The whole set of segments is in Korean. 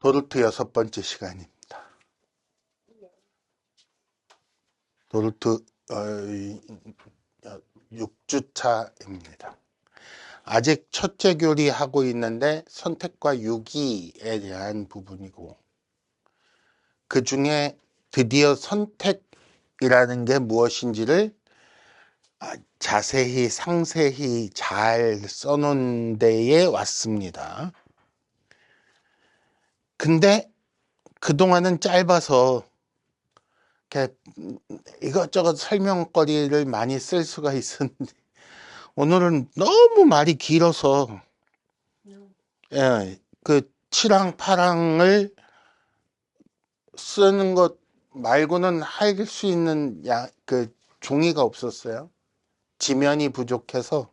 도르트 6번째 시간입니다. 도르트 6주차입니다. 아직 첫째 교리 하고 있는데 선택과 유기에 대한 부분이고, 그 중에 드디어 선택이라는 게 무엇인지를 자세히 상세히 잘 써놓은 데에 왔습니다. 근데 그동안은 짧아서 이렇게 이것저것 설명거리를 많이 쓸 수가 있었는데, 오늘은 너무 말이 길어서, 그 7항, 8항을 쓰는 것 말고는 할 수 있는 그 종이가 없었어요. 지면이 부족해서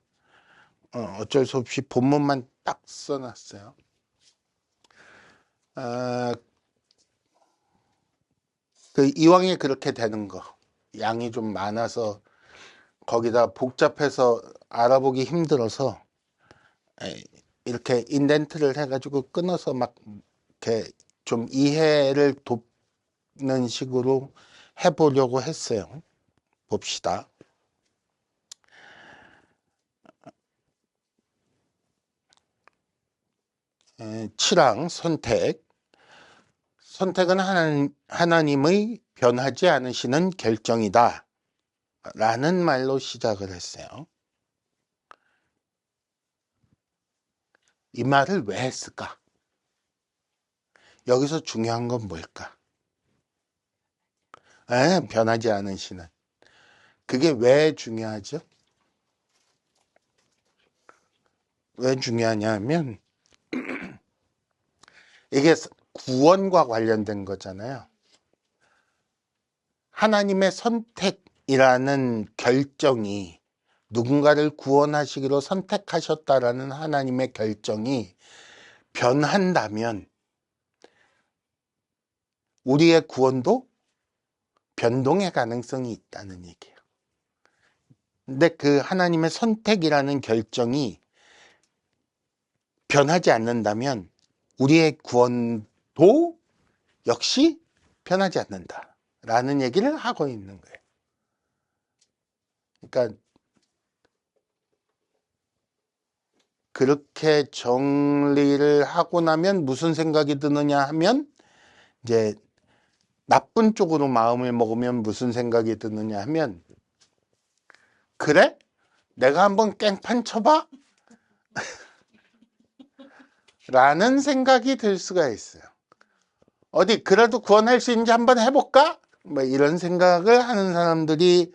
어쩔 수 없이 본문만 딱 써놨어요. 그 이왕에 그렇게 되는 거, 양이 좀 많아서 거기다 복잡해서 알아보기 힘들어서 이렇게 인덴트를 해가지고 끊어서 막 이렇게 좀 이해를 돕는 식으로 해보려고 했어요. 봅시다. 칠항 선택. 선택은 하나님의 변하지 않으시는 결정이다 라는 말로 시작을 했어요. 이 말을 왜 했을까? 여기서 중요한 건 뭘까? 변하지 않으시는. 그게 왜 중요하죠? 왜 중요하냐면 이게 구원과 관련된 거잖아요. 하나님의 선택이라는 결정이, 누군가를 구원하시기로 선택하셨다라는 하나님의 결정이 변한다면 우리의 구원도 변동의 가능성이 있다는 얘기예요. 근데 그 하나님의 선택이라는 결정이 변하지 않는다면 우리의 구원도 역시 변하지 않는다라는 얘기를 하고 있는 거예요. 그러니까 그렇게 정리를 하고 나면 무슨 생각이 드느냐 하면, 이제 나쁜 쪽으로 마음을 먹으면 무슨 생각이 드느냐 하면, 그래? 내가 한번 깽판 쳐봐? 라는 생각이 들 수가 있어요. 어디 그래도 구원할 수 있는지 한번 해볼까? 뭐 이런 생각을 하는 사람들이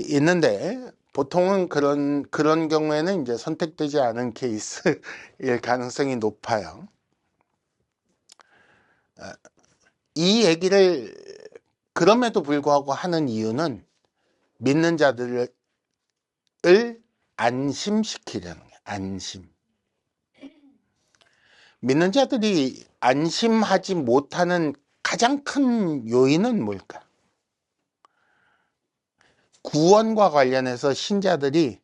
있는데, 보통은 그런 경우에는 이제 선택되지 않은 케이스일 가능성이 높아요. 이 얘기를 그럼에도 불구하고 하는 이유는 믿는 자들을 안심시키려는 거예요. 안심. 믿는 자들이 안심하지 못하는 가장 큰 요인은 뭘까? 구원과 관련해서 신자들이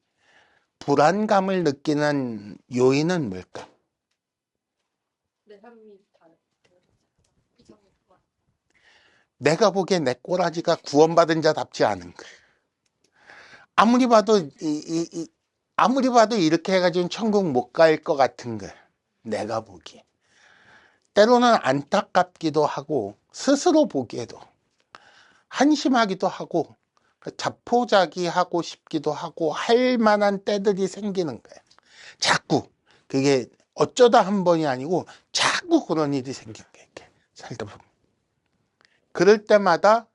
불안감을 느끼는 요인은 뭘까? 내가 보기에 내 꼬라지가 구원받은 자답지 않은 거예요. 아무리 봐도 이렇게 해가지고는 천국 못 갈 것 같은 거예요. 내가 보기에. 때로는 안타깝기도 하고 스스로 보기에도 한심하기도 하고 자포자기하고 싶기도 하고 할 만한 때들이 생기는 거예요. 자꾸 그게 어쩌다 한 번이 아니고 자꾸 그런 일이 생기는 거예요. 살다 보면. 그럴 때마다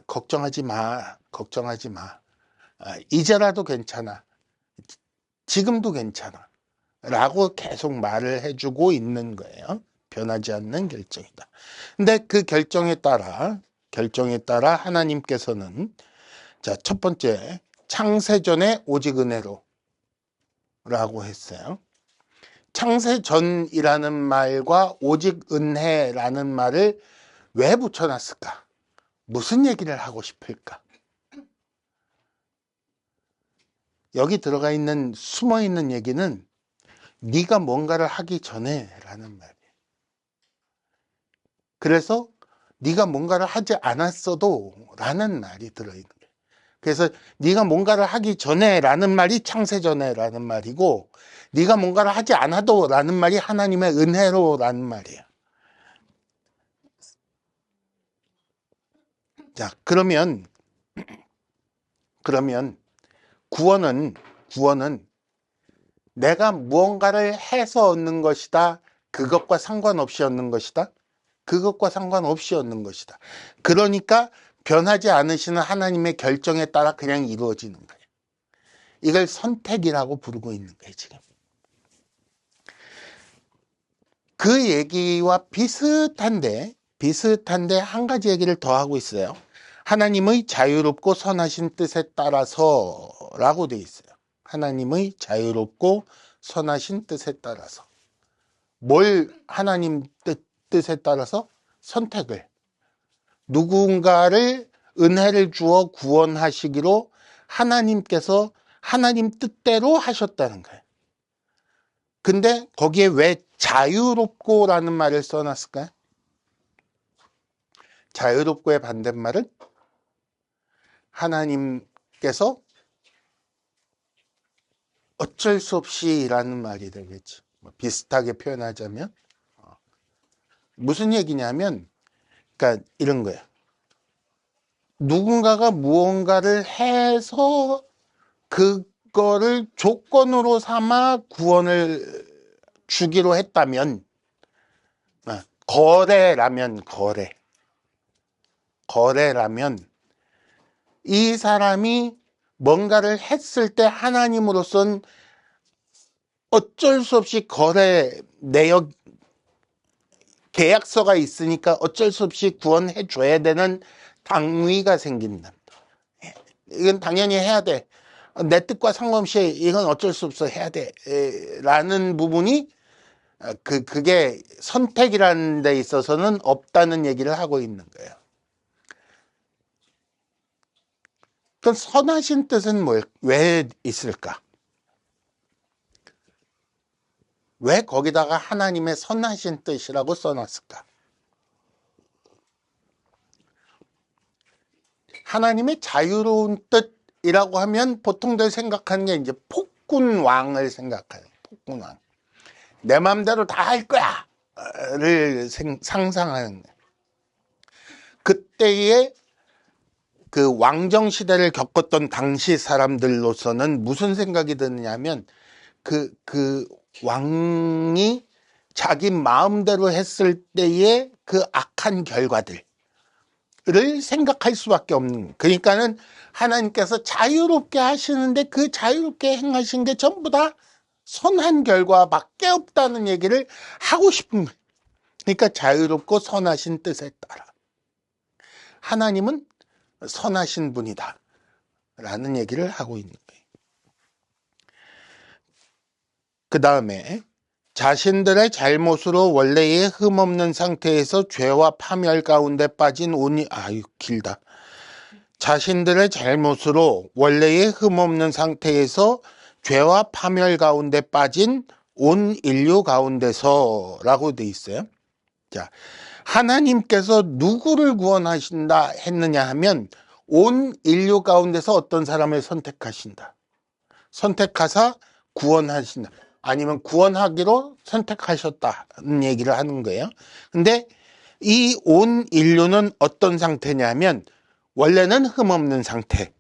걱정하지 마. 이제라도 괜찮아. 지금도 괜찮아. 라고 계속 말을 해주고 있는 거예요. 변하지 않는 결정이다. 근데 그 결정에 따라 하나님께서는, 자, 첫 번째, 창세전에 오직 은혜로 라고 했어요. 창세전이라는 말과 오직 은혜라는 말을 왜 붙여놨을까? 무슨 얘기를 하고 싶을까? 여기 들어가 있는, 숨어 있는 얘기는 네가 뭔가를 하기 전에 라는 말이에요. 그래서 네가 뭔가를 하지 않았어도 라는 말이 들어있는 거예요. 그래서 네가 뭔가를 하기 전에 라는 말이 창세 전에 라는 말이고, 네가 뭔가를 하지 않아도 라는 말이 하나님의 은혜로 라는 말이에요. 자, 그러면 구원은 내가 무언가를 해서 얻는 것이다, 그것과 상관없이 얻는 것이다, 그것과 상관없이 얻는 것이다. 그러니까 변하지 않으시는 하나님의 결정에 따라 그냥 이루어지는 거예요. 이걸 선택이라고 부르고 있는 거예요, 지금. 그 얘기와 비슷한데 한 가지 얘기를 더 하고 있어요. 하나님의 자유롭고 선하신 뜻에 따라서 라고 되어 있어요. 하나님의 자유롭고 선하신 뜻에 따라서. 뭘 하나님 뜻에 따라서? 선택을. 누군가를 은혜를 주어 구원하시기로 하나님께서 하나님 뜻대로 하셨다는 거예요. 근데 거기에 왜 자유롭고라는 말을 써놨을까요? 자유롭고의 반대말은 하나님께서 어쩔 수 없이라는 말이 되겠죠. 비슷하게 표현하자면 무슨 얘기냐면, 그러니까 이런 거예요. 누군가가 무언가를 해서 그거를 조건으로 삼아 구원을 주기로 했다면, 거래라면 이 사람이 뭔가를 했을 때 하나님으로선 어쩔 수 없이 거래 내역 계약서가 있으니까 어쩔 수 없이 구원해 줘야 되는 당위가 생긴다. 이건 당연히 해야 돼. 내 뜻과 상관없이 이건 어쩔 수 없어 해야 돼. 라는 부분이 그게 선택이라는 데 있어서는 없다는 얘기를 하고 있는 거예요. 그럼 선하신 뜻은 왜 있을까? 왜 거기다가 하나님의 선하신 뜻이라고 써놨을까? 하나님의 자유로운 뜻이라고 하면 보통들 생각하는 게 이제 폭군왕을 생각해요. 폭군왕. 내 마음대로 다 할 거야! 를 상상하는 거예요. 그때의 그 왕정 시대를 겪었던 당시 사람들로서는 무슨 생각이 드느냐면, 그 왕이 자기 마음대로 했을 때의 그 악한 결과들을 생각할 수밖에 없는. 그러니까는 하나님께서 자유롭게 하시는데 그 자유롭게 행하신 게 전부 다 선한 결과밖에 없다는 얘기를 하고 싶은 거예요. 그러니까 자유롭고 선하신 뜻에 따라 하나님은 선하신 분이다 라는 얘기를 하고 있는 거예요. 그 다음에 자신들의 잘못으로 원래의 흠없는 상태에서 죄와 파멸 가운데 빠진 길다. 자신들의 잘못으로 원래의 흠없는 상태에서 죄와 파멸 가운데 빠진 온 인류 가운데서라고 돼 있어요. 자, 하나님께서 누구를 구원하신다 했느냐 하면 온 인류 가운데서 어떤 사람을 선택하신다. 선택하사 구원하신다. 아니면 구원하기로 선택하셨다는 얘기를 하는 거예요. 근데 이 온 인류는 어떤 상태냐면 원래는 흠없는 상태.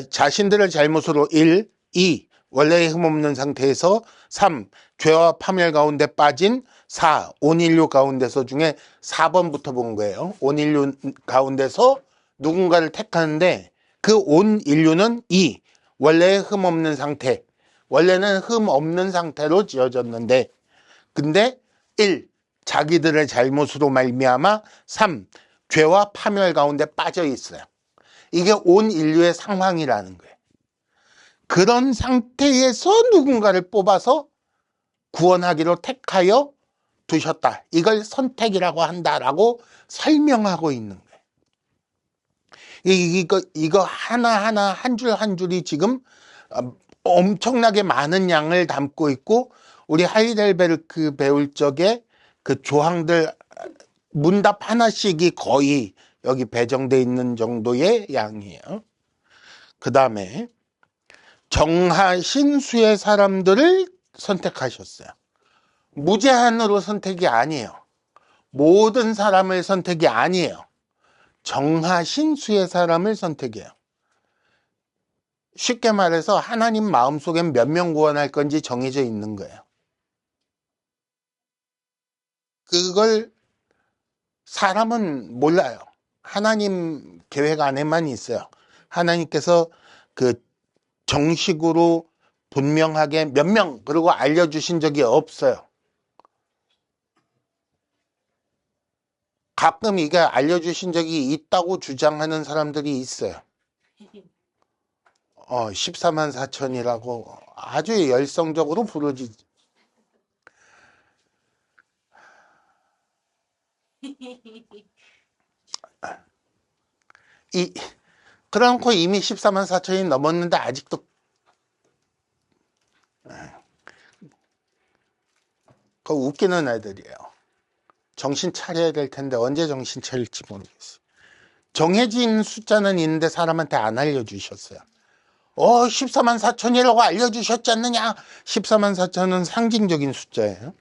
자신들의 잘못으로 1, 2, 원래의 흠없는 상태에서 3, 죄와 파멸 가운데 빠진 4, 온 인류 가운데서 중에 4번부터 본 거예요. 온 인류 가운데서 누군가를 택하는데 그 온 인류는 2, 원래의 흠없는 상태. 원래는 흠없는 상태로 지어졌는데, 근데 1, 자기들의 잘못으로 말미암아 3, 죄와 파멸 가운데 빠져 있어요. 이게 온 인류의 상황이라는 거예요. 그런 상태에서 누군가를 뽑아서 구원하기로 택하여 두셨다. 이걸 선택이라고 한다라고 설명하고 있는 거예요. 이거 하나하나 한 줄 한 줄이 지금 엄청나게 많은 양을 담고 있고, 우리 하이델베르크 배울 적에 그 조항들 문답 하나씩이 거의 여기 배정돼 있는 정도의 양이에요. 그 다음에 정하신 수의 사람들을 선택하셨어요. 무제한으로 선택이 아니에요. 모든 사람을 선택이 아니에요. 정하신 수의 사람을 선택해요. 쉽게 말해서 하나님 마음속엔 몇 명 구원할 건지 정해져 있는 거예요. 그걸 사람은 몰라요. 하나님 계획 안에만 있어요. 하나님께서 그 정식으로 분명하게 몇 명 그리고 알려주신 적이 없어요. 가끔 이게 알려주신 적이 있다고 주장하는 사람들이 있어요. 14만 4천이라고 아주 열성적으로 부르지. 그러놓고 이미 14만 4천이 넘었는데 아직도 그 웃기는 애들이에요. 정신 차려야 될 텐데 언제 정신 차릴지 모르겠어요. 정해진 숫자는 있는데 사람한테 안 알려주셨어요. 14만 4천이라고 알려주셨지 않느냐? 14만 4천은 상징적인 숫자예요.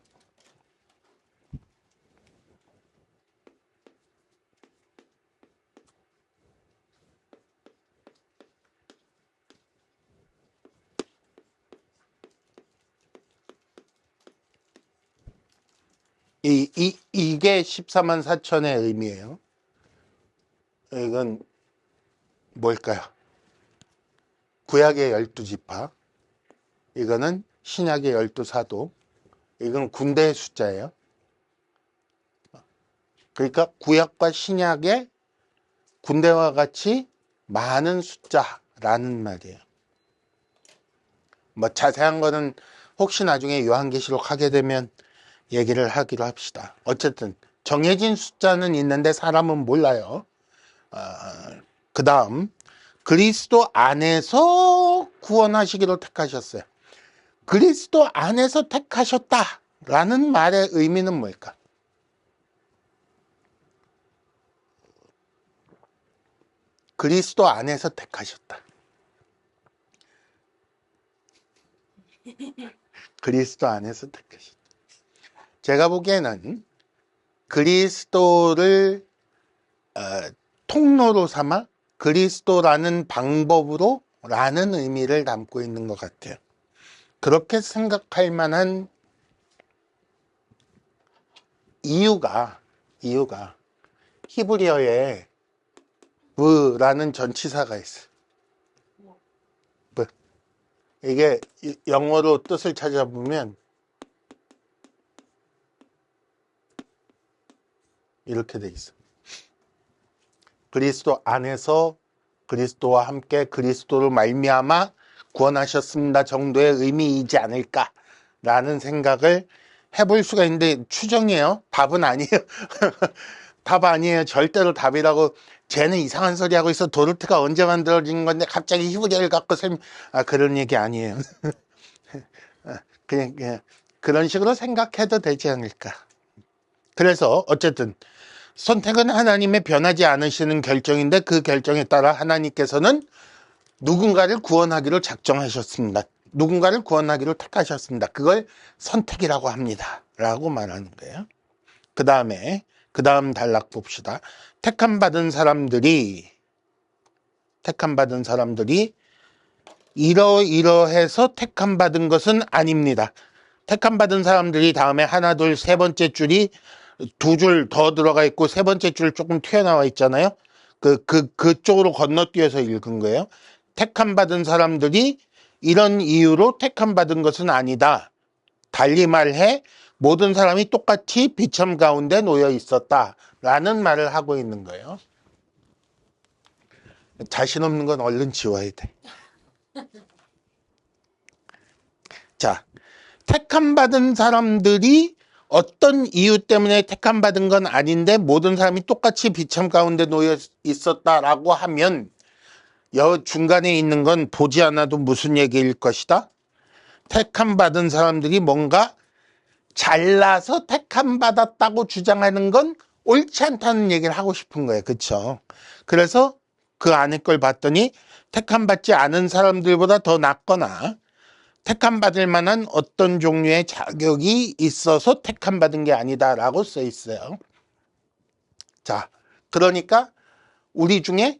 이게 14만 4천의 의미예요. 이건 뭘까요? 구약의 12지파, 이거는 신약의 12사도, 이건 군대의 숫자예요. 그러니까 구약과 신약의 군대와 같이 많은 숫자라는 말이에요. 뭐 자세한 거는 혹시 나중에 요한계시록 하게 되면 얘기를 하기로 합시다. 어쨌든 정해진 숫자는 있는데 사람은 몰라요. 그 다음 그리스도 안에서 구원하시기로 택하셨어요. 그리스도 안에서 택하셨다라는 말의 의미는 뭘까? 그리스도 안에서 택하셨다. 그리스도 안에서 택하셨다. 제가 보기에는 그리스도를 통로로 삼아 그리스도라는 방법으로 라는 의미를 담고 있는 것 같아요. 그렇게 생각할 만한 이유가 히브리어에 브라는 전치사가 있어요. 브. 이게 영어로 뜻을 찾아보면 이렇게 돼 있어요. 그리스도 안에서 그리스도와 함께 그리스도로 말미암아 구원하셨습니다 정도의 의미이지 않을까라는 생각을 해볼 수가 있는데 추정이에요. 답은 아니에요. 답 아니에요. 절대로 답이라고 쟤는 이상한 소리 하고 있어. 도르트가 언제 만들어진 건데 갑자기 히브리어를 갖고 그런 얘기 아니에요. 그냥 그런 식으로 생각해도 되지 않을까. 그래서 어쨌든 선택은 하나님의 변하지 않으시는 결정인데 그 결정에 따라 하나님께서는 누군가를 구원하기로 작정하셨습니다. 누군가를 구원하기로 택하셨습니다. 그걸 선택이라고 합니다. 라고 말하는 거예요. 그 다음 단락 봅시다. 택함 받은 사람들이 이러이러해서 택함 받은 것은 아닙니다. 택함 받은 사람들이 다음에 하나, 둘, 세 번째 줄이 두 줄 더 들어가 있고 세 번째 줄 조금 튀어나와 있잖아요. 그쪽으로 건너뛰어서 읽은 거예요. 택함 받은 사람들이 이런 이유로 택함 받은 것은 아니다. 달리 말해 모든 사람이 똑같이 비참 가운데 놓여 있었다라는 말을 하고 있는 거예요. 자신 없는 건 얼른 지워야 돼. 자, 택함 받은 사람들이 어떤 이유 때문에 택함 받은 건 아닌데 모든 사람이 똑같이 비참 가운데 놓여 있었다라고 하면 중간에 있는 건 보지 않아도 무슨 얘기일 것이다? 택함 받은 사람들이 뭔가 잘나서 택함 받았다고 주장하는 건 옳지 않다는 얘기를 하고 싶은 거예요. 그렇죠? 그래서 그 안에 걸 봤더니 택함 받지 않은 사람들보다 더 낫거나 택함 받을 만한 어떤 종류의 자격이 있어서 택함 받은 게 아니다라고 써 있어요. 자, 그러니까 우리 중에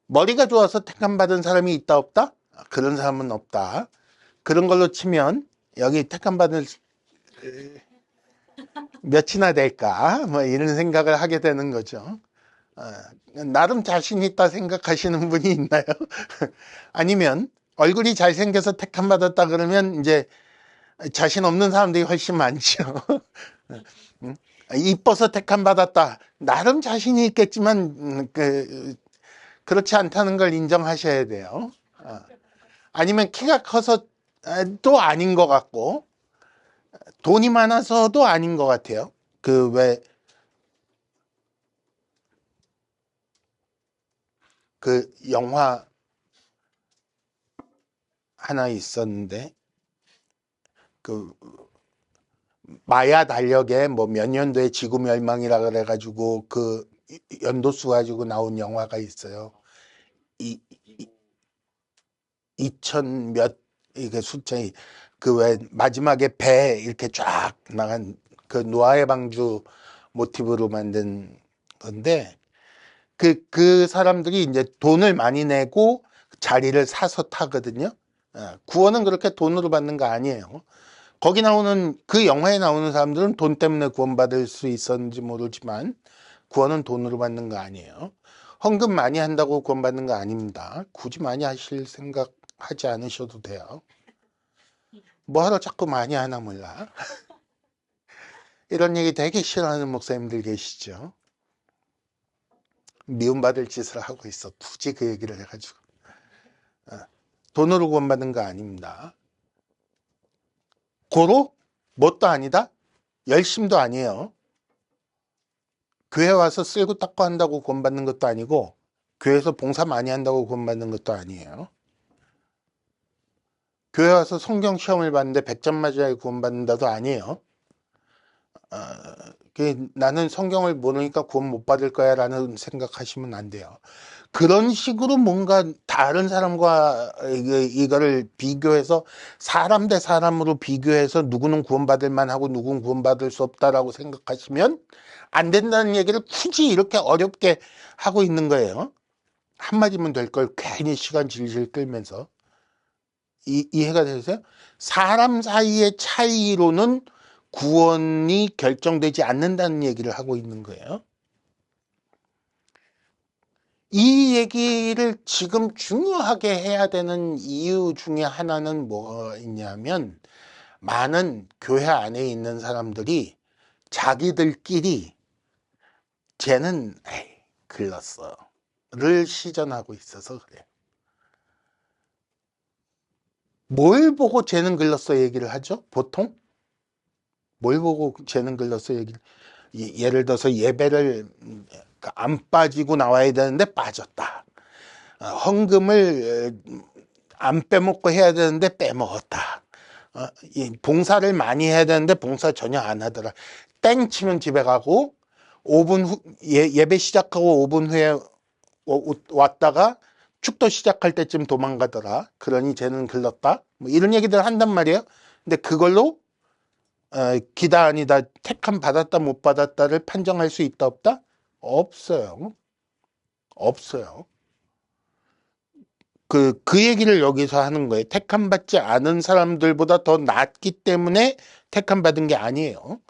머리가 좋아서 택함 받은 사람이 있다 없다? 그런 사람은 없다. 그런 걸로 치면 여기 택함 받을 몇이나 될까? 뭐 이런 생각을 하게 되는 거죠. 나름 자신 있다 생각하시는 분이 있나요? 아니면 얼굴이 잘생겨서 택함 받았다 그러면 이제 자신 없는 사람들이 훨씬 많죠. 이뻐서 택함 받았다. 나름 자신이 있겠지만 그렇지 않다는 걸 인정하셔야 돼요. 아니면 키가 커서 또 아닌 것 같고 돈이 많아서도 아닌 것 같아요. 그 영화 하나 있었는데 그 마야 달력에 뭐 몇 년도에 지구 멸망이라 그래가지고 그 연도수 가지고 나온 영화가 있어요. 2000 몇 이게 숫자이 그 왜 마지막에 배 이렇게 쫙 나간 그 노아의 방주 모티브로 만든 건데 그 사람들이 이제 돈을 많이 내고 자리를 사서 타거든요. 구원은 그렇게 돈으로 받는 거 아니에요. 거기 나오는 그 영화에 나오는 사람들은 돈 때문에 구원받을 수 있었는지 모르지만 구원은 돈으로 받는 거 아니에요. 헌금 많이 한다고 구원받는 거 아닙니다. 굳이 많이 하실 생각 하지 않으셔도 돼요. 뭐하러 자꾸 많이 하나 몰라. 이런 얘기 되게 싫어하는 목사님들 계시죠. 미움받을 짓을 하고 있어. 굳이 그 얘기를 해가지고. 돈으로 구원받는 거 아닙니다. 고로 뭣도 아니다? 열심도 아니에요. 교회 와서 쓸고 닦고 한다고 구원받는 것도 아니고 교회에서 봉사 많이 한다고 구원받는 것도 아니에요. 교회 와서 성경 시험을 봤는데 100점 맞아야 구원받는다도 아니에요. 나는 성경을 모르니까 구원 못 받을 거야 라는 생각하시면 안 돼요. 그런 식으로 뭔가 다른 사람과 이거를 비교해서 사람 대 사람으로 비교해서 누구는 구원받을 만하고 누구는 구원받을 수 없다라고 생각하시면 안 된다는 얘기를 굳이 이렇게 어렵게 하고 있는 거예요. 한마디면 될 걸 괜히 시간 질질 끌면서. 이해가 되세요? 사람 사이의 차이로는 구원이 결정되지 않는다는 얘기를 하고 있는 거예요. 이 얘기를 지금 중요하게 해야 되는 이유 중에 하나는 뭐 있냐면 많은 교회 안에 있는 사람들이 자기들끼리 쟤는 글렀어를 시전하고 있어서 그래요. 뭘 보고 쟤는 글렀어 얘기를 하죠? 보통? 뭘 보고 쟤는 글렀어 얘기를 예를 들어서 예배를 안 빠지고 나와야 되는데 빠졌다. 헌금을 안 빼먹고 해야 되는데 빼먹었다. 봉사를 많이 해야 되는데 봉사 전혀 안 하더라. 땡 치면 집에 가고 5분 후 예배 시작하고 5분 후에 왔다가 축도 시작할 때쯤 도망가더라. 그러니 쟤는 글렀다. 뭐 이런 얘기들 한단 말이에요. 근데 그걸로 기다 아니다 택함 받았다 못 받았다를 판정할 수 있다 없다? 없어요. 없어요. 그 얘기를 여기서 하는 거예요. 택함 받지 않은 사람들보다 더 낫기 때문에 택함 받은 게 아니에요.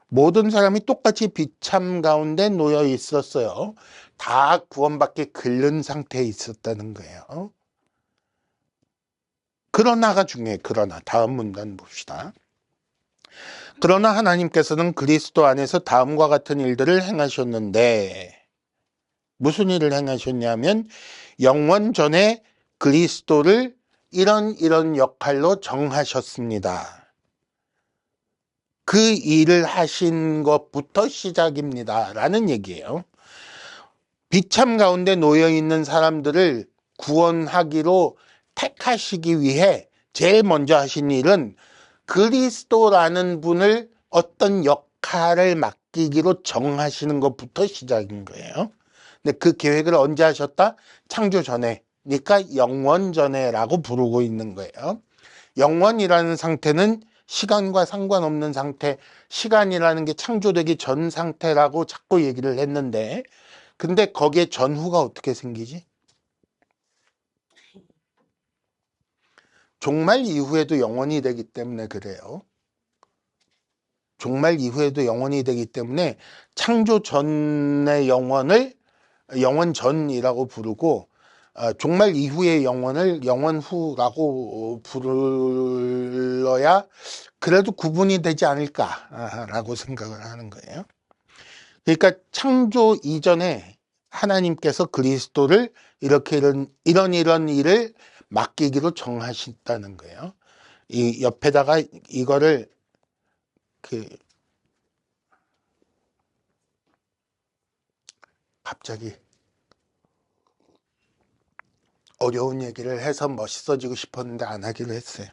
모든 사람이 똑같이 비참 가운데 놓여 있었어요. 다 구원받기 글른 상태에 있었다는 거예요. 그러나가 중요해요. 그러나 다음 문단 봅시다. 그러나 하나님께서는 그리스도 안에서 다음과 같은 일들을 행하셨는데 무슨 일을 행하셨냐면 영원 전에 그리스도를 이런 역할로 정하셨습니다. 그 일을 하신 것부터 시작입니다. 라는 얘기예요. 비참 가운데 놓여있는 사람들을 구원하기로 택하시기 위해 제일 먼저 하신 일은 그리스도라는 분을 어떤 역할을 맡기기로 정하시는 것부터 시작인 거예요. 근데 그 계획을 언제 하셨다? 창조 전에. 그러니까 영원 전에라고 부르고 있는 거예요. 영원이라는 상태는 시간과 상관없는 상태, 시간이라는 게 창조되기 전 상태라고 자꾸 얘기를 했는데, 근데 거기에 전후가 어떻게 생기지? 종말 이후에도 영원이 되기 때문에 그래요. 종말 이후에도 영원이 되기 때문에 창조 전의 영원을 영원 전이라고 부르고, 종말 이후의 영원을 영원 후라고 불러야 그래도 구분이 되지 않을까라고 생각을 하는 거예요. 그러니까 창조 이전에 하나님께서 그리스도를 이렇게 이런 일을 맡기기로 정하셨다는 거예요. 이 옆에다가 이거를 갑자기 어려운 얘기를 해서 멋있어지고 싶었는데 안 하기로 했어요.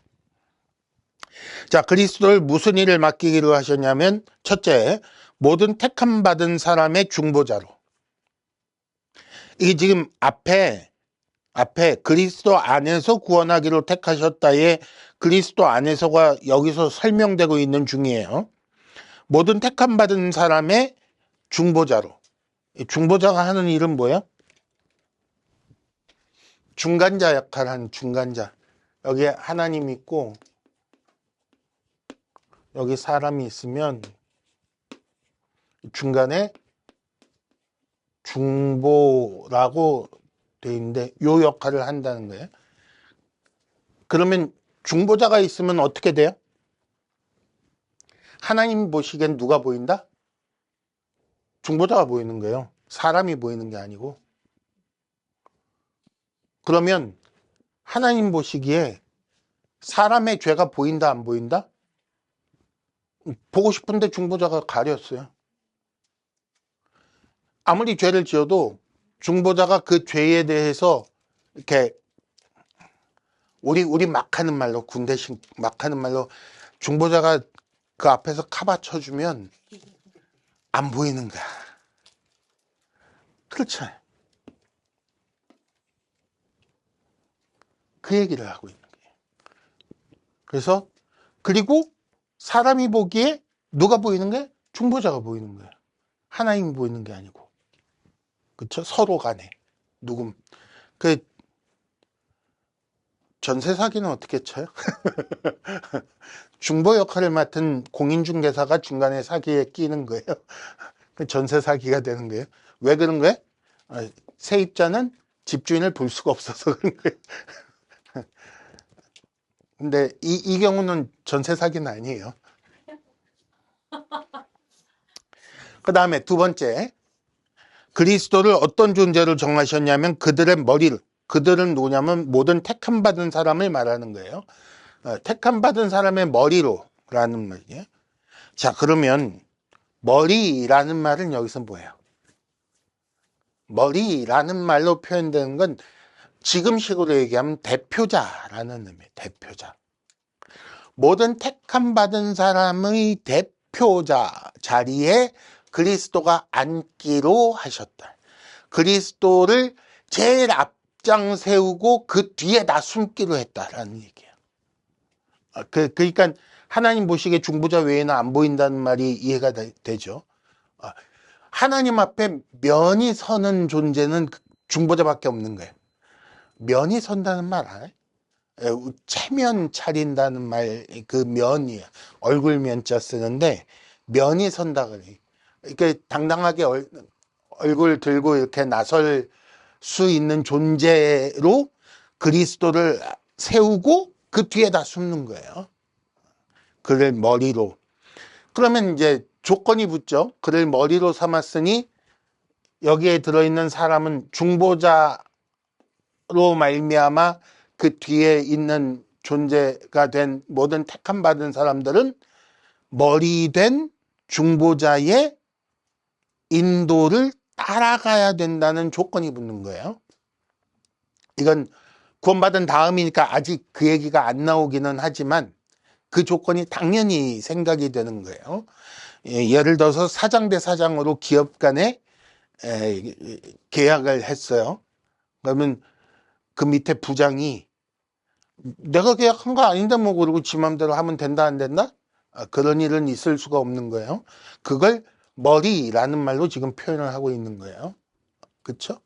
자, 그리스도를 무슨 일을 맡기기로 하셨냐면, 첫째, 모든 택함 받은 사람의 중보자로. 이게 지금 앞에 그리스도 안에서 구원하기로 택하셨다에 그리스도 안에서가 여기서 설명되고 있는 중이에요. 모든 택함 받은 사람의 중보자로. 중보자가 하는 일은 뭐예요? 중간자 역할을 하는 중간자. 여기에 하나님 있고 여기 사람이 있으면 중간에 중보라고 돼 있는데 요 역할을 한다는 거예요. 그러면 중보자가 있으면 어떻게 돼요? 하나님 보시기엔 누가 보인다? 중보자가 보이는 거예요. 사람이 보이는 게 아니고. 그러면 하나님 보시기에 사람의 죄가 보인다 안 보인다? 보고 싶은데 중보자가 가렸어요. 아무리 죄를 지어도 중보자가 그 죄에 대해서 이렇게 우리 막 하는 말로 군대식 막 하는 말로 중보자가 그 앞에서 카바 쳐주면 안 보이는 거야. 그렇잖아요. 그 얘기를 하고 있는 거예요. 그래서 그리고 사람이 보기에 누가 보이는 거야? 중보자가 보이는 거야. 하나님이 보이는 게 아니고. 그렇죠? 서로 간에 누군 그 전세 사기는 어떻게 쳐요? 중보 역할을 맡은 공인중개사가 중간에 사기에 끼는 거예요. 그 전세 사기가 되는 거예요. 왜 그런 거예요? 세입자는 집주인을 볼 수가 없어서 그런 거예요. 근데 이 경우는 전세 사기는 아니에요. 그 다음에 두 번째, 그리스도를 어떤 존재로 정하셨냐면 그들의 머리를, 그들은 누구냐면 모든 택함 받은 사람을 말하는 거예요. 택함 받은 사람의 머리로 라는 말이에요. 자, 그러면 머리라는 말은 여기서 뭐예요? 머리라는 말로 표현되는 건 지금식으로 얘기하면 대표자라는 의미예요. 대표자. 모든 택함 받은 사람의 대표자 자리에 그리스도가 앉기로 하셨다. 그리스도를 제일 앞장 세우고 그 뒤에 다 숨기로 했다라는 얘기예요. 그러니까 하나님 보시기에 중보자 외에는 안 보인다는 말이 이해가 되죠. 하나님 앞에 면이 서는 존재는 중보자밖에 없는 거예요. 면이 선다는 말 알아요? 체면 차린다는 말, 그 면이에요. 얼굴 면자 쓰는데 면이 선다 그래. 이렇게 당당하게 얼굴 들고 이렇게 나설 수 있는 존재로 그리스도를 세우고 그 뒤에다 숨는 거예요. 그를 머리로. 그러면 이제 조건이 붙죠. 그를 머리로 삼았으니 여기에 들어있는 사람은 중보자로 말미암아 그 뒤에 있는 존재가 된 모든 택함 받은 사람들은 머리 된 중보자의 인도를 따라가야 된다는 조건이 붙는 거예요. 이건 구원받은 다음이니까 아직 그 얘기가 안 나오기는 하지만 그 조건이 당연히 생각이 되는 거예요. 예를 들어서 사장 대 사장으로 기업 간에 계약을 했어요. 그러면 그 밑에 부장이 내가 계약한 거 아닌데 뭐 그러고 지 맘대로 하면 된다 안 된다? 그런 일은 있을 수가 없는 거예요. 그걸 머리라는 말로 지금 표현을 하고 있는 거예요. 그렇죠?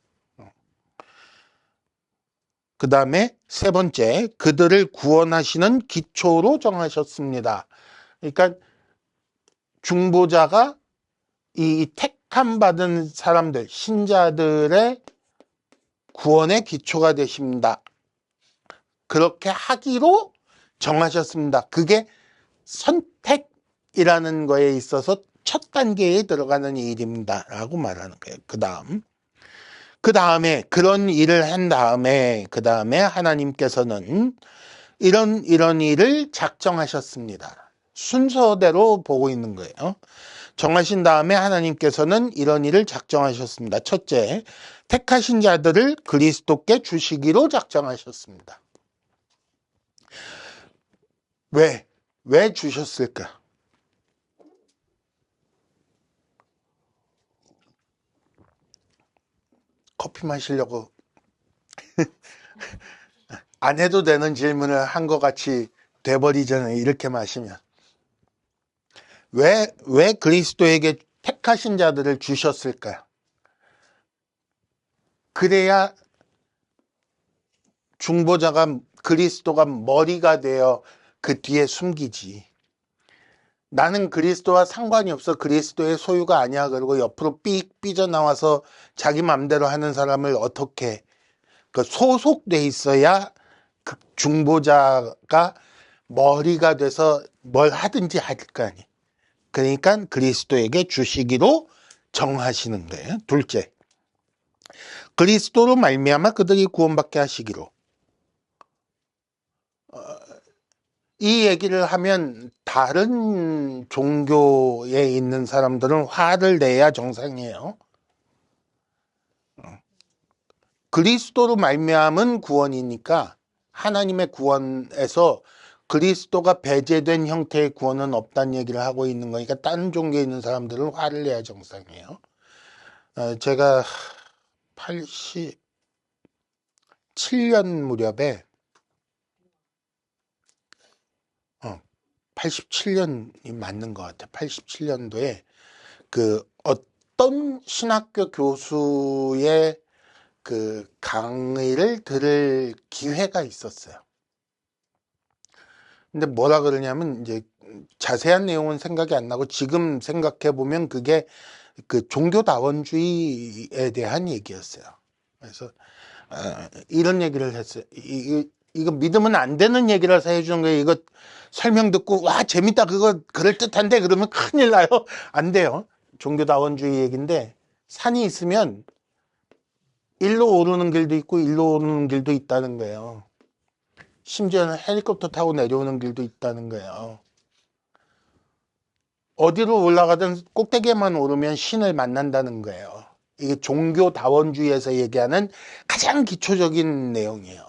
그 다음에 세 번째, 그들을 구원하시는 기초로 정하셨습니다. 그러니까 중보자가 이 택함 받은 사람들, 신자들의 구원의 기초가 되십니다. 그렇게 하기로 정하셨습니다. 그게 선택이라는 거에 있어서 첫 단계에 들어가는 일입니다. 라고 말하는 거예요. 그 다음에 그런 일을 한 다음에 그 다음에 하나님께서는 이런 일을 작정하셨습니다. 순서대로 보고 있는 거예요. 정하신 다음에 하나님께서는 이런 일을 작정하셨습니다. 첫째, 택하신 자들을 그리스도께 주시기로 작정하셨습니다. 왜 주셨을까? 커피 마시려고 안 해도 되는 질문을 한 것 같이 돼버리잖아요. 이렇게 마시면. 왜 그리스도에게 택하신 자들을 주셨을까요? 그래야 중보자가 그리스도가 머리가 되어 그 뒤에 숨기지. 나는 그리스도와 상관이 없어. 그리스도의 소유가 아니야. 그리고 옆으로 삑 삐져나와서 자기 맘대로 하는 사람을 어떻게 소속돼 있어야 그 중보자가 머리가 돼서 뭘 하든지 할 거 아니에요. 그러니까 그리스도에게 주시기로 정하시는 거예요. 둘째, 그리스도로 말미암아 그들이 구원받게 하시기로. 이 얘기를 하면 다른 종교에 있는 사람들은 화를 내야 정상이에요. 그리스도로 말미암은 구원이니까 하나님의 구원에서 그리스도가 배제된 형태의 구원은 없다는 얘기를 하고 있는 거니까 다른 종교에 있는 사람들은 화를 내야 정상이에요. 제가 87년 무렵에 87년이 맞는 것 같아요. 87년도에 그 어떤 신학교 교수의 그 강의를 들을 기회가 있었어요. 근데 뭐라 그러냐면 이제 자세한 내용은 생각이 안 나고 지금 생각해 보면 그게 그 종교다원주의에 대한 얘기였어요. 그래서 이런 얘기를 했어요. 이거 믿으면 안 되는 얘기라서 해주는 거예요. 이거 설명 듣고 와 재밌다 그거 그럴듯한데 그러면 큰일 나요. 안 돼요. 종교다원주의 얘기인데 산이 있으면 일로 오르는 길도 있고 일로 오르는 길도 있다는 거예요. 심지어는 헬리콥터 타고 내려오는 길도 있다는 거예요. 어디로 올라가든 꼭대기에만 오르면 신을 만난다는 거예요. 이게 종교다원주의에서 얘기하는 가장 기초적인 내용이에요.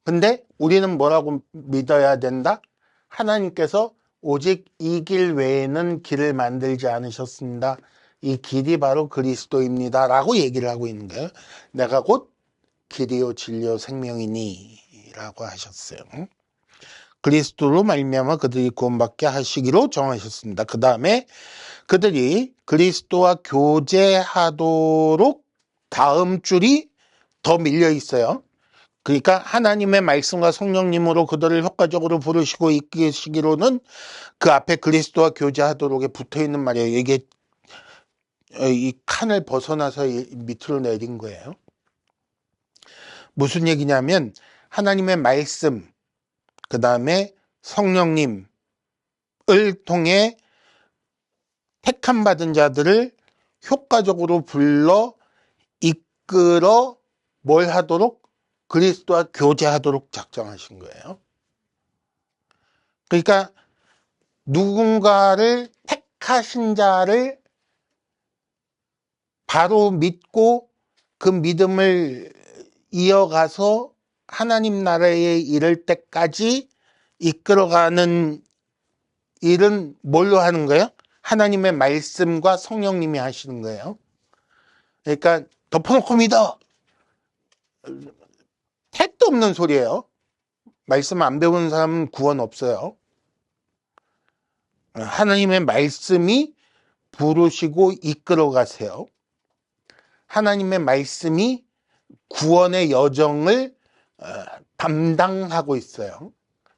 근데 우리는 뭐라고 믿어야 된다? 하나님께서 오직 이 길 외에는 길을 만들지 않으셨습니다. 이 길이 바로 그리스도입니다. 라고 얘기를 하고 있는 거예요. 내가 곧 길이요 진리요 생명이니 라고 하셨어요. 그리스도로 말미암아 그들이 구원받게 하시기로 정하셨습니다. 그 다음에 그들이 그리스도와 교제하도록 다음 줄이 더 밀려 있어요. 그러니까 하나님의 말씀과 성령님으로 그들을 효과적으로 부르시고 이끄시기로는 그 앞에 그리스도와 교제하도록에 붙어있는 말이에요. 이게 이 칸을 벗어나서 밑으로 내린 거예요. 무슨 얘기냐면 하나님의 말씀 그 다음에 성령님을 통해 택함 받은 자들을 효과적으로 불러 이끌어 뭘 하도록? 그리스도와 교제하도록 작정하신 거예요. 그러니까 누군가를 택하신 자를 바로 믿고 그 믿음을 이어가서 하나님 나라에 이를 때까지 이끌어가는 일은 뭘로 하는 거예요? 하나님의 말씀과 성령님이 하시는 거예요. 그러니까 덮어놓고 믿어. 택도 없는 소리예요. 말씀 안 배우는 사람은 구원 없어요. 하나님의 말씀이 부르시고 이끌어 가세요. 하나님의 말씀이 구원의 여정을 담당하고 있어요.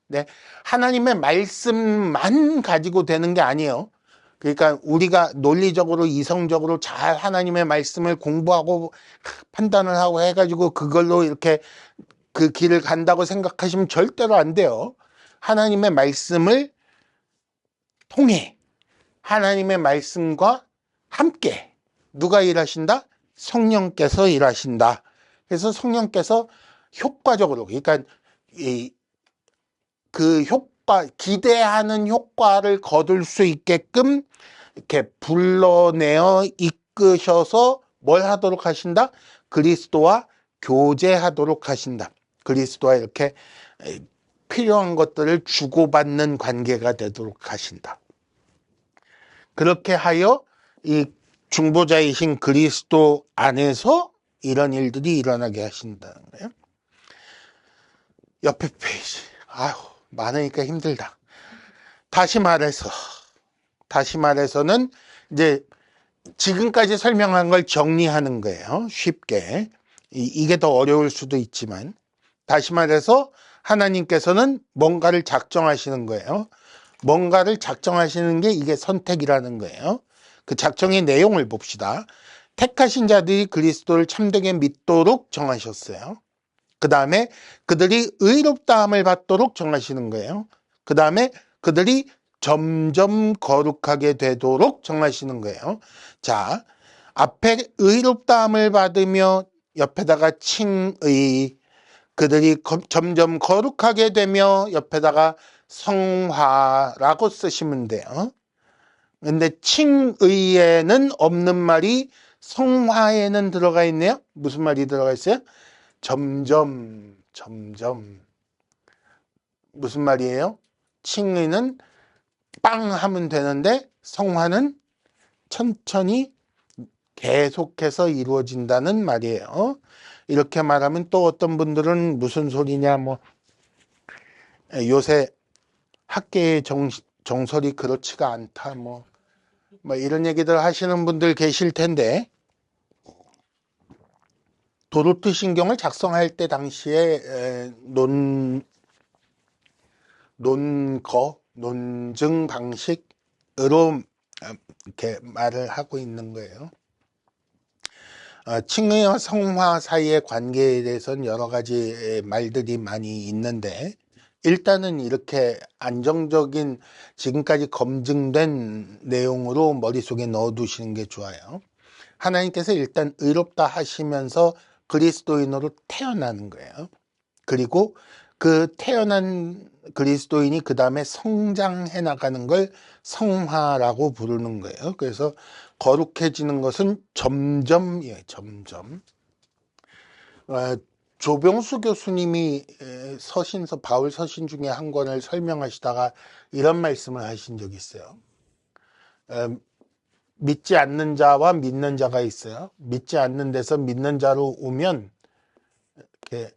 네, 하나님의 말씀만 가지고 되는 게 아니에요. 그러니까 우리가 논리적으로 이성적으로 잘 하나님의 말씀을 공부하고 판단을 하고 해가지고 그걸로 이렇게 그 길을 간다고 생각하시면 절대로 안 돼요. 하나님의 말씀을 통해 하나님의 말씀과 함께 누가 일하신다? 성령께서 일하신다. 그래서 성령께서 효과적으로, 그러니까 그 효과, 기대하는 효과를 거둘 수 있게끔 이렇게 불러내어 이끄셔서 뭘 하도록 하신다? 그리스도와 교제하도록 하신다. 그리스도와 이렇게 필요한 것들을 주고받는 관계가 되도록 하신다. 그렇게 하여 이 중보자이신 그리스도 안에서 이런 일들이 일어나게 하신다는 거예요. 옆에 페이지. 아휴, 많으니까 힘들다. 다시 말해서는 이제 지금까지 설명한 걸 정리하는 거예요. 쉽게. 이게 더 어려울 수도 있지만, 다시 말해서 하나님께서는 뭔가를 작정하시는 거예요. 뭔가를 작정하시는 게 이게 선택이라는 거예요. 그 작정의 내용을 봅시다. 택하신 자들이 그리스도를 참되게 믿도록 정하셨어요. 그 다음에 그들이 의롭다함을 받도록 정하시는 거예요. 그 다음에 그들이 점점 거룩하게 되도록 정하시는 거예요. 자, 앞에 의롭다함을 받으며 옆에다가 칭의, 그들이 점점 거룩하게 되며 옆에다가 성화라고 쓰시면 돼요. 근데 칭의에는 없는 말이 성화에는 들어가 있네요. 무슨 말이 들어가 있어요? 점점. 무슨 말이에요? 칭의는 빵 하면 되는데 성화는 천천히 계속해서 이루어진다는 말이에요. 이렇게 말하면 또 어떤 분들은 무슨 소리냐, 요새 학계의 정설이 그렇지가 않다, 뭐 이런 얘기들 하시는 분들 계실 텐데, 도르트 신경을 작성할 때 당시에 논증 방식으로 이렇게 말을 하고 있는 거예요. 칭의와 성화 사이의 관계에 대해서는 여러 가지 말들이 많이 있는데, 일단은 이렇게 안정적인 지금까지 검증된 내용으로 머릿속에 넣어두시는 게 좋아요. 하나님께서 일단 의롭다 하시면서 그리스도인으로 태어나는 거예요. 그리고 그 태어난 그리스도인이 그 다음에 성장해 나가는 걸 성화라고 부르는 거예요. 그래서 거룩해지는 것은 점점이에요. 점점. 조병수 교수님이 바울 서신 중에 한 권을 설명하시다가 이런 말씀을 하신 적이 있어요. 믿지 않는 자와 믿는 자가 있어요. 믿지 않는 데서 믿는 자로 오면 이렇게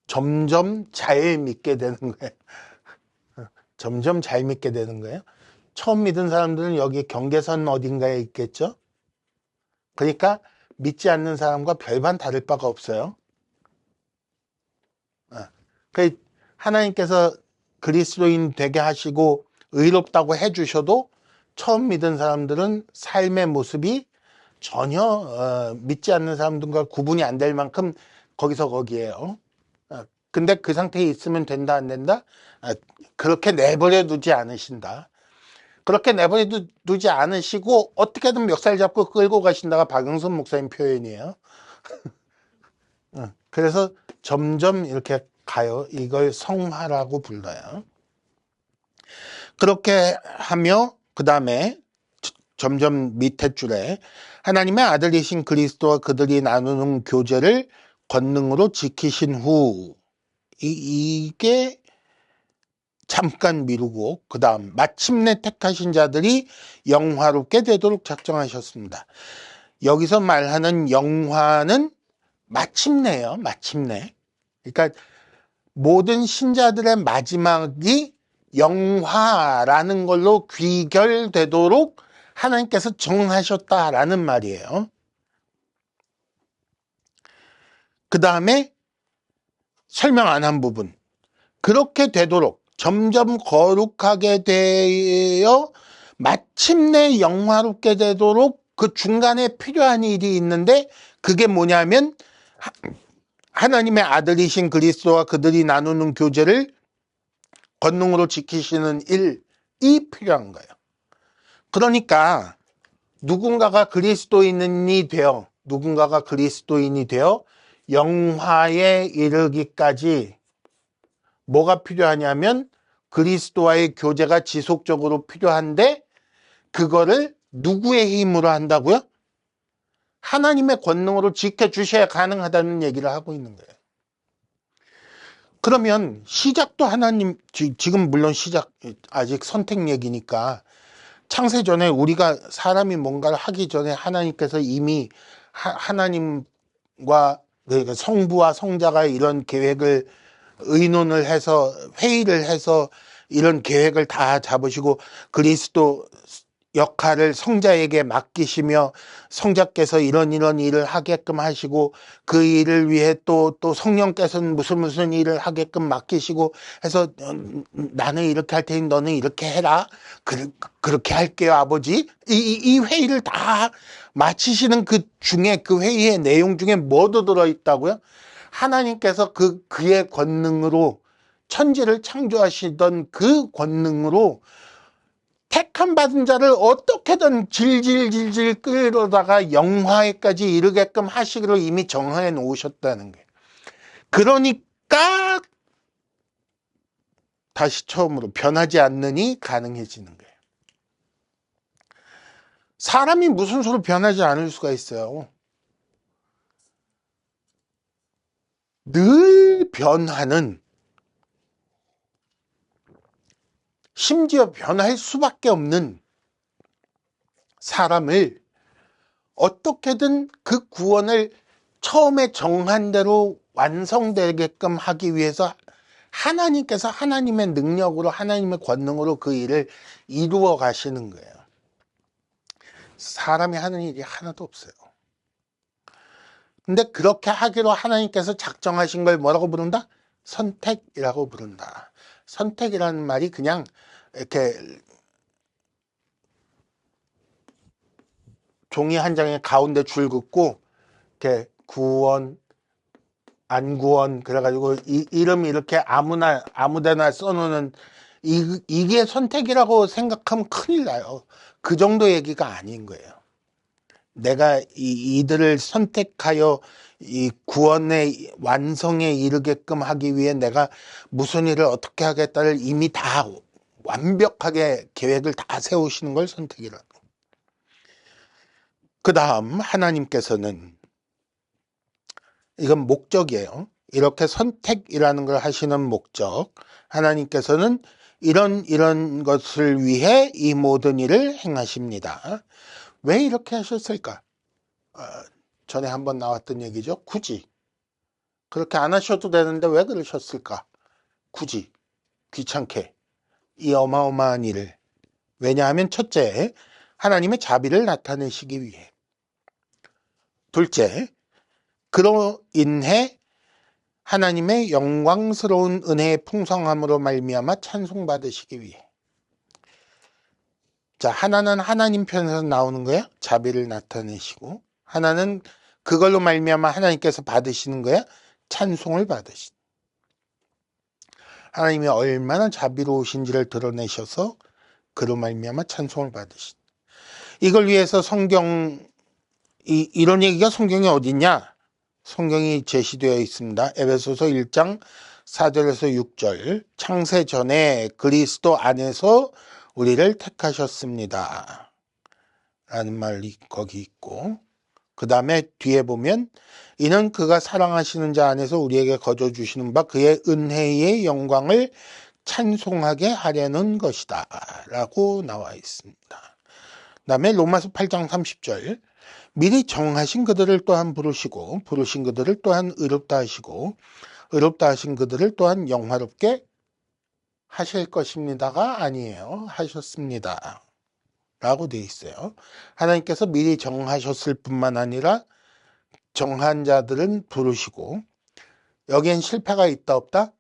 점점 잘 믿게 되는 거예요. 점점 잘 믿게 되는 거예요. 처음 믿은 사람들은 여기 경계선 어딘가에 있겠죠. 그러니까 믿지 않는 사람과 별반 다를 바가 없어요. 하나님께서 그리스도인 되게 하시고 의롭다고 해주셔도 처음 믿은 사람들은 삶의 모습이 전혀 믿지 않는 사람들과 구분이 안 될 만큼 거기서 거기에요. 근데 그 상태에 있으면 된다 안 된다? 그렇게 내버려 두지 않으신다. 그렇게 내버려 두지 않으시고 어떻게든 멱살 잡고 끌고 가신다가 박영선 목사님 표현이에요. 그래서 점점 이렇게 가요. 이걸 성화라고 불러요. 그렇게 하며 그 다음에 점점 밑에 줄에 하나님의 아들이신 그리스도와 그들이 나누는 교제를 권능으로 지키신 후, 이게 잠깐 미루고 그 다음 마침내 택하신 자들이 영화롭게 되도록 작정하셨습니다. 여기서 말하는 영화는 마침내예요. 마침내. 그러니까 모든 신자들의 마지막이 영화라는 걸로 귀결되도록 하나님께서 정하셨다라는 말이에요. 그 다음에 설명 안 한 부분. 그렇게 되도록 점점 거룩하게 되어 마침내 영화롭게 되도록 그 중간에 필요한 일이 있는데 그게 뭐냐면 하나님의 아들이신 그리스도와 그들이 나누는 교제를 권능으로 지키시는 일이 필요한 거예요. 그러니까 누군가가 그리스도인이 되어 영화에 이르기까지 뭐가 필요하냐면 그리스도와의 교제가 지속적으로 필요한데 그거를 누구의 힘으로 한다고요? 하나님의 권능으로 지켜주셔야 가능하다는 얘기를 하고 있는 거예요. 그러면 시작도 하나님, 지금 물론 시작 아직 선택 얘기니까 창세 전에 우리가 사람이 뭔가를 하기 전에 하나님께서 이미 하나님과 그러니까 성부와 성자가 이런 계획을 의논을 해서 회의를 해서 이런 계획을 다 잡으시고 그리스도 역할을 성자에게 맡기시며 성자께서 이런 일을 하게끔 하시고 그 일을 위해 또 성령께서는 무슨 일을 하게끔 맡기시고 해서 나는 이렇게 할 테니 너는 이렇게 해라. 그렇게 할게요, 아버지. 이 회의를 다 마치시는 그 중에 그 회의의 내용 중에 뭐도 들어있다고요? 하나님께서 그의 권능으로 천지를 창조하시던 그 권능으로 택함 받은 자를 어떻게든 질질 끌어다가 영화에까지 이르게끔 하시기로 이미 정해 놓으셨다는 거예요. 그러니까 다시 처음으로 변하지 않느니 가능해지는 거예요. 사람이 무슨 수로 변하지 않을 수가 있어요. 늘 변하는, 심지어 변할 수밖에 없는 사람을 어떻게든 그 구원을 처음에 정한 대로 완성되게끔 하기 위해서 하나님께서 하나님의 능력으로 하나님의 권능으로 그 일을 이루어 가시는 거예요. 사람이 하는 일이 하나도 없어요. 근데 그렇게 하기로 하나님께서 작정하신 걸 뭐라고 부른다? 선택이라고 부른다. 선택이라는 말이 그냥 이렇게 종이 한 장에 가운데 줄 긋고 이렇게 구원, 안 구원 그래가지고 이름 이렇게 아무데나 써놓는 이게 선택이라고 생각하면 큰일 나요. 그 정도 얘기가 아닌 거예요. 내가 이들을 선택하여 이 구원의 완성에 이르게끔 하기 위해 내가 무슨 일을 어떻게 하겠다를 이미 다 완벽하게 계획을 다 세우시는 걸 선택이라고. 그 다음 하나님께서는 이건 목적이에요. 이렇게 선택이라는 걸 하시는 목적. 하나님께서는 이런 것을 위해 이 모든 일을 행하십니다. 왜 이렇게 하셨을까? 전에 한번 나왔던 얘기죠. 굳이. 그렇게 안 하셔도 되는데 왜 그러셨을까? 굳이. 귀찮게. 이 어마어마한 일을. 왜냐하면 첫째, 하나님의 자비를 나타내시기 위해. 둘째, 그로 인해 하나님의 영광스러운 은혜의 풍성함으로 말미암아 찬송받으시기 위해. 자, 하나는 하나님 편에서 나오는 거야. 자비를 나타내시고 하나는 그걸로 말미암아 하나님께서 받으시는 거야. 찬송을 받으신. 하나님이 얼마나 자비로우신지를 드러내셔서 그로 말미암아 찬송을 받으신. 이걸 위해서 이런 얘기가 성경에 어디 있냐? 성경이 제시되어 있습니다. 에베소서 1장 4절에서 6절. 창세 전에 그리스도 안에서 우리를 택하셨습니다. 라는 말이 거기 있고, 그 다음에 뒤에 보면 이는 그가 사랑하시는 자 안에서 우리에게 거저 주시는 바 그의 은혜의 영광을 찬송하게 하려는 것이다 라고 나와 있습니다. 그 다음에 로마서 8장 30절 미리 정하신 그들을 또한 부르시고 부르신 그들을 또한 의롭다 하시고 의롭다 하신 그들을 또한 영화롭게 하실 것입니다가 아니에요. 하셨습니다 라고 되어 있어요. 하나님께서 미리 정하셨을 뿐만 아니라 정한 자들은 부르시고, 여기엔 실패가 있다 없다?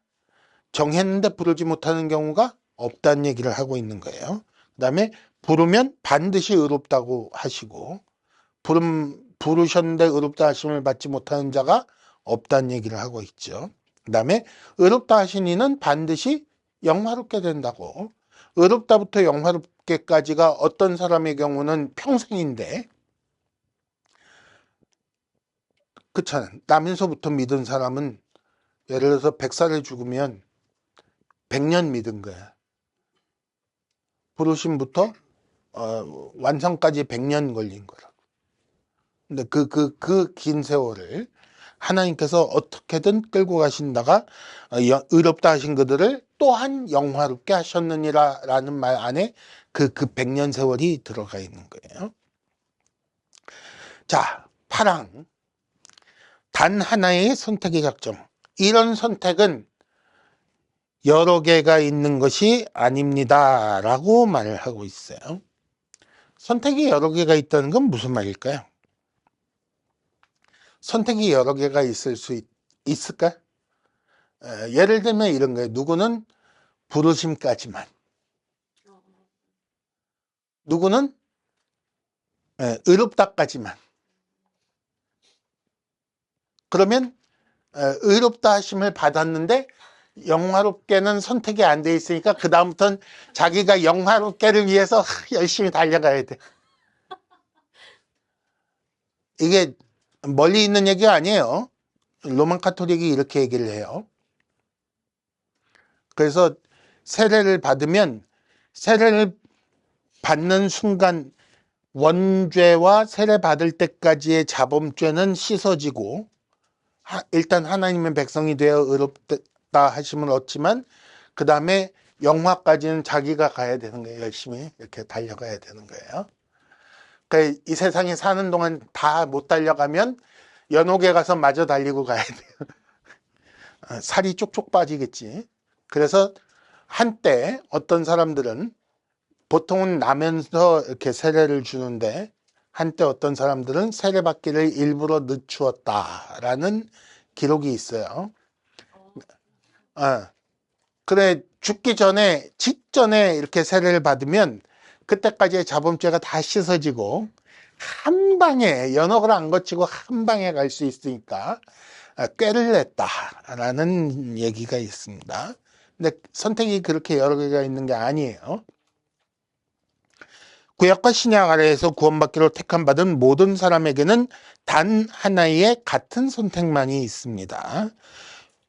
정했는데 부르지 못하는 경우가 없다는 얘기를 하고 있는 거예요. 그 다음에 부르면 반드시 의롭다고 하시고, 부르셨는데 의롭다 하심을 받지 못하는 자가 없다는 얘기를 하고 있죠. 그 다음에 의롭다 하신 이는 반드시 영화롭게 된다고. 의롭다부터 영화롭게까지가 어떤 사람의 경우는 평생인데, 그렇잖아. 나면서부터 믿은 사람은 예를 들어서 100살에 죽으면 100년 믿은 거야. 부르심부터 완성까지 100년 걸린 거라고. 근데 그 긴 세월을 하나님께서 어떻게든 끌고 가신다가 의롭다 하신 그들을 또한 영화롭게 하셨느니라 라는 말 안에 그 100년 세월이 들어가 있는 거예요. 자, 파랑. 단 하나의 선택의 작정. 이런 선택은 여러 개가 있는 것이 아닙니다 라고 말을 하고 있어요. 선택이 여러 개가 있다는 건 무슨 말일까요? 선택이 여러 개가 있을 수 있을까? 예를 들면 이런 거예요. 누구는 부르심까지만, 누구는 의롭다까지만. 그러면 의롭다 하심을 받았는데 영화롭게는 선택이 안 돼 있으니까 그 다음부터는 자기가 영화롭게를 위해서 열심히 달려가야 돼. 이게 멀리 있는 얘기가 아니에요. 로만 카톨릭이 이렇게 얘기를 해요. 그래서 세례를 받으면 세례를 받는 순간 원죄와 세례 받을 때까지의 자범죄는 씻어지고 일단 하나님의 백성이 되어 의롭다 하심을 얻지만 그 다음에 영화까지는 자기가 가야 되는 거예요. 열심히 이렇게 달려가야 되는 거예요. 그러니까 이 세상에 사는 동안 다 못 달려가면 연옥에 가서 마저 달리고 가야 돼요. 살이 쪽쪽 빠지겠지. 그래서 한때 어떤 사람들은 보통은 나면서 이렇게 세례를 주는데 한때 어떤 사람들은 세례받기를 일부러 늦추었다라는 기록이 있어요. 그래 죽기 전에 직전에 이렇게 세례를 받으면 그때까지의 자범죄가 다 씻어지고 한 방에 연옥을 안 거치고 한 방에 갈 수 있으니까 꾀를 냈다라는 얘기가 있습니다. 근데 선택이 그렇게 여러 개가 있는 게 아니에요. 구약과 신약 아래에서 구원받기로 택함받은 모든 사람에게는 단 하나의 같은 선택만이 있습니다.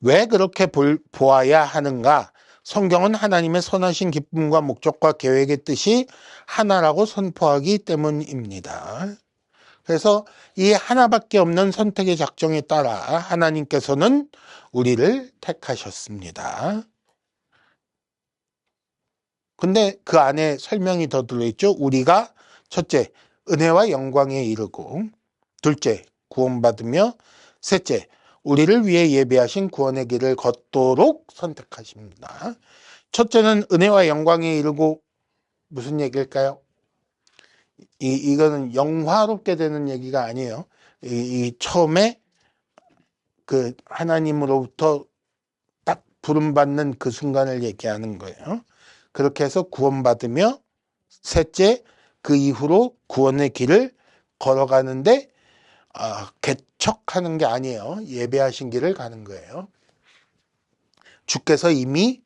왜 그렇게 보아야 하는가? 성경은 하나님의 선하신 기쁨과 목적과 계획의 뜻이 하나라고 선포하기 때문입니다. 그래서 이 하나밖에 없는 선택의 작정에 따라 하나님께서는 우리를 택하셨습니다. 근데 그 안에 설명이 더 들어있죠. 우리가 첫째, 은혜와 영광에 이르고, 둘째, 구원받으며, 셋째, 우리를 위해 예배하신 구원의 길을 걷도록 선택하십니다. 첫째는 은혜와 영광에 이르고 무슨 얘기일까요? 이거는 영화롭게 되는 얘기가 아니에요. 이 처음에 그 하나님으로부터 딱 부름받는 그 순간을 얘기하는 거예요. 그렇게 해서 구원받으며 셋째, 그 이후로 구원의 길을 걸어가는데 개척하는 게 아니에요. 예배하신 길을 가는 거예요. 주께서 이미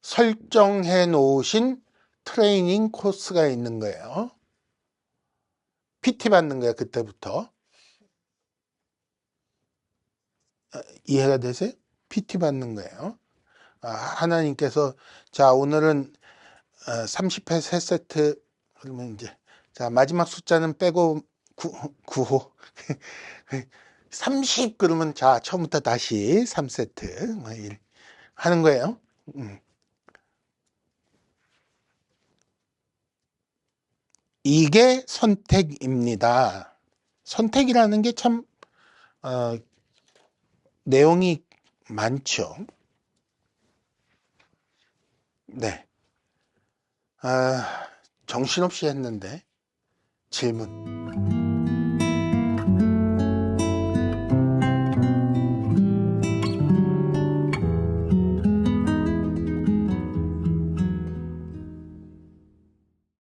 설정해 놓으신 트레이닝 코스가 있는 거예요. PT 받는 거예요. 그때부터. 이해가 되세요? PT 받는 거예요. 하나님께서 자 오늘은 30회 3세트 그러면 이제 자 마지막 숫자는 빼고 9호 30 그러면 자 처음부터 다시 3세트 하는 거예요. 이게 선택입니다. 선택이라는 게 참 내용이 많죠. 네. 정신없이 했는데 질문.